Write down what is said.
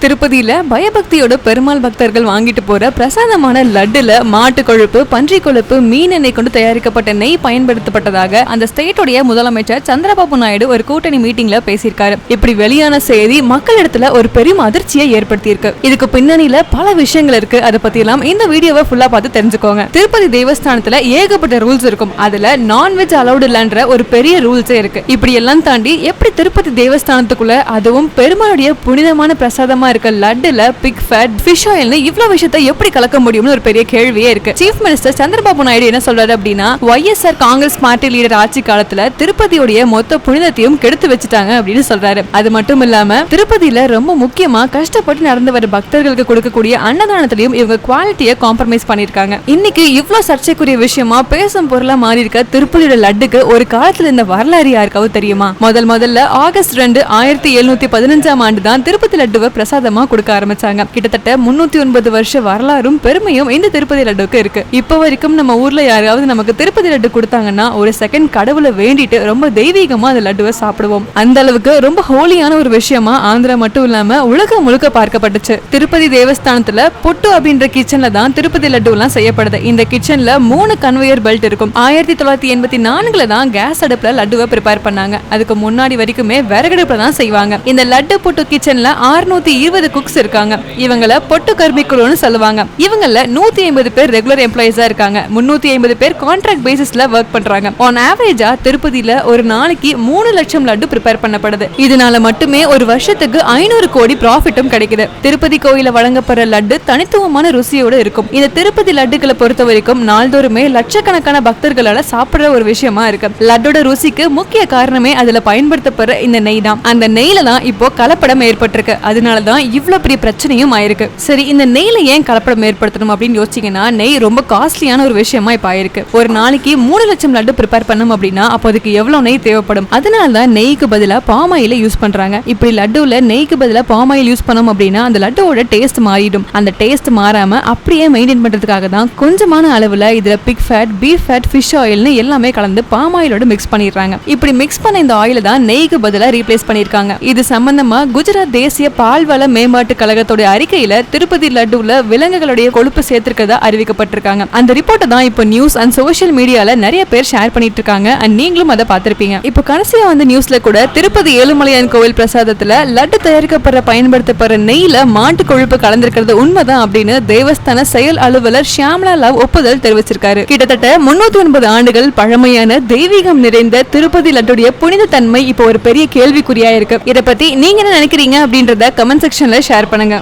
திருப்பதியில பயபக்தியோட பெருமாள் பக்தர்கள் வாங்கிட்டு போற பிரசாதமான லட்டுல மாட்டு கொழுப்பு, பன்றி கொழுப்பு, மீன் எண்ணெய் கொண்டு தயாரிக்கப்பட்ட நெய் பயன்படுத்தப்பட்டதாக அந்த ஸ்டேட்டோடைய முதலமைச்சர் சந்திரபாபு நாயுடு ஒரு கூட்டணி மீட்டிங்ல பேசியிருக்காரு. இப்படி வெளியான செய்தி மக்களிடத்துல ஒரு பெரும் அதிர்ச்சியை ஏற்படுத்தியிருக்கு. இதுக்கு பின்னணியில பல விஷயங்கள் இருக்கு. அதை பத்தி எல்லாம் இந்த வீடியோவை ஃபுல்லா பார்த்து தெரிஞ்சுக்கோங்க. திருப்பதி தேவஸ்தானத்துல ஏகப்பட்ட ரூல்ஸ் இருக்கும். அதுல நான்வெஜ் அலௌட் இல்லன்ற ஒரு பெரிய ரூல்ஸே இருக்கு. இப்படி எல்லாம் தாண்டி எப்படி திருப்பதி தேவஸ்தானத்துக்குள்ள அதுவும் பெருமாளுடைய புனிதமான பிரசாதமா இருக்க லட்டுல பிக் ஃபேட், ஃபிஷ் ஆயில்னு இவ்வளவு விஷயத்தை எப்படி கலக்க முடியும்னு ஒரு பெரிய கேள்வியே இருக்கு. சீஃப் மினிஸ்டர் சந்திரபாபு நாயுடு என்ன சொல்றாரு அப்படின்னா, YSR காங்கிரஸ் பார்ட்டி லீடர் ஆட்சி காலத்துல திருப்பதியுடைய மொத்த புனிதத்தையும் கெடுத்து வச்சுட்டாங்க அப்படின்னு சொல்றாரு. அது மட்டும் இல்லாம திருப்பதியில ரொம்ப முக்கியமா கஷ்டப்பட்டு நடந்து வர பக்தர்களுக்கு கொடுக்கக்கூடிய அன்னதானத்திலையும் இவங்க குவாலிட்டியை காம்ப்ரமைஸ் பண்ணிருக்காங்க. இன்னைக்கு இவ்வளவு சர்ச்சைக்குரிய விஷயமா பேசும் பொருளா மாறி இருக்க திருப்பதியோட லட்டுக்கு ஒரு காலத்துல இந்த வரலாறு யாருக்காவது தெரியுமா? முதல்ல ஆகஸ்ட் 2, 1715 ஆண்டு தான் திருப்பதி லட்டுவை பிரசாதமா கொடுக்க ஆரம்பிச்சாங்க. கிட்டத்தட்ட 309 வருஷ வரலாறும் பெருமையும் இந்த திருப்பதி லட்டுக்கு இருக்கு. இப்ப வரைக்கும் நம்ம ஊர்ல யாராவது நமக்கு திருப்பதி லட்டு கொடுத்தாங்கன்னா ஒரு செகண்ட் கடவுளை வேண்டிட்டு ரொம்ப தெய்வீகமா அந்த லட்டுவை சாப்பிடுவோம். அந்த அளவுக்கு ரொம்ப ஹோலியான ஒரு விஷயமா ஆந்திரா மட்டும் இல்லாம உலகம் முழுக்க பார்க்கப்பட்டுச்சு. திருப்பதி தேவஸ்தானத்துல பொட்டு அப்படின்ற கிச்சன்ல தான் திருப்பதி லட்டு எல்லாம் செய்யப்படுது. இந்த கிச்சன்ல 3 கன்வேயர் பெல்ட் இருக்கும். 1984 தான் கேஸ் அடுப்புல லட்டுவை ப்ரிப்பேர் பண்ணாங்க. அதுக்கு முன்னாடி வரைக்குமே விறகடுப்புல தான் செய்வாங்க. இந்த லட்டு பொட்டு கிச்சன்ல 620 குக்ஸ் இருக்காங்க. இவங்கள பொட்டு கர்மிக்குழுன்னு சொல்லுவாங்க. இவங்கள 150 பேர் ரெகுலர் எம்ப்ளாயிஸா இருக்காங்க. 350 பேர் கான்ட்ராக்ட் பேசிஸ்ல வர்க் பண்றாங்க. ஆன் ஆவரேஜா திருப்பதியில ஒரு நாளைக்கு 3 லட்சம் லட்டு ப்ரிப்பேர் பண்ணப்படுது. இதனால மட்டுமே ஒரு வருஷத்துக்கு 500 கோடி ப்ராஃபிட்டும் கிடைக்குது. திருப்பதி கோயில வழங்கப்படுற லட்டு தனித்துவமான ருசியோட இருக்கும். இந்த திருப்பதி லட்டுகளை பொறுத்த வரைக்கும் நாள்தோறுமே லட்சக்கணக்கான பக்தர்களால சாப்பிடுற ஒரு விஷயமா இருக்கு. லட்டோட ருசிக்கு முக்கிய காரணமே அதுல பயன்படுத்தப்படுற இந்த நெய் தான். அந்த நெய்ல தான் இப்போ கலப்படம் ஏற்பட்டிருக்கு. அதனாலதான் இவ்வளவு பெரிய பிரச்சனையும் ஆயிருக்கு. சரி, இந்த நெய்ல ஏன் கலப்படம் ஏற்படுத்தணும் அப்படின்னு யோசிச்சீங்கன்னா, நெய் ரொம்ப காஸ்ட்லியான ஒரு விஷயமா இப்ப ஆயிருக்கு. ஒரு நாளைக்கு 3 லட்சம் லட்டு ப்ரிப்பேர் பண்ணணும் அப்படின்னா அப்போ அதுக்கு எவ்வளவு நெய் தேவைப்படும்? அதனாலதான் நெய்க்கு பதிலா பாம் ஆயில யூஸ் பண்றாங்க. இப்படி லட்டுல நெய்க்கு பதிலா பாம் ஆயில் யூஸ் பண்ணோம் அப்படின்னா அந்த லட்டோட டேஸ்ட் மாறிடும். அந்த டேஸ்ட் மாறாம அப்படியே மெயின்டைன் பண்றதுக்காக தான் கொஞ்சமான அளவுல இதுல pig fat, beef fat, fish ஆயில்னு எல்லாமே கலந்து பாம் ஆயிலோட மிக்ஸ் பண்ணிடுறாங்க. இப்படி மிக்ஸ் பண்ண இந்த ஆயில தான் நெய்க்கு பதிலா ரீப்ளேஸ் பண்ணிருக்காங்க. இது சம்பந்தமா குஜராத் தேசிய பால்வள மேம்பாட்டு கழகத்தோட அறிக்கையில திருப்பதி லட்டுல விலங்குகளுடைய கொழுப்பு சேர்த்திருக்கதா அறிவிக்கப்பட்டிருக்காங்க. அந்த ரிப்போர்ட்டை தான் இப்போ நியூஸ் அண்ட் சோஷியல் மீடியால நிறைய பேர் ஷேர் பண்ணிட்டு இருக்காங்க. அண்ட் நீங்களும் அதை பார்த்திருப்பீங்க. இப்போ கடைசியா வந்த நியூஸ்ல கூட திருப்பதி ஏழுமலையான் கோவில் பிரசாதத்துல லட்டு தயாரிக்கப்படுற பயன்படுத்தப்படுற நெய்ல மாட்டு கொழுப்பு கலந்திருக்கிறது உண்மைதான் அப்படின்னு தேவஸ்தான செயல் அலுவலர் ஷியாம்லா லாவ் ஒப்புதல் தெரிவிச்சிருக்காரு. கிட்டத்தட்ட 309 ஆண்டுகள் பழமையான தெய்வீகம் நிறைந்த திருப்பதி லட்டுடைய புனித தன்மை இப்போ ஒரு பெரிய கேள்விக்குறியா இருக்கு. இதை பத்தி நீங்க என்ன நினைக்கிறீங்க அப்படின்றத கமெண்ட் செக்ஷன்ல ஷேர் பண்ணுங்க.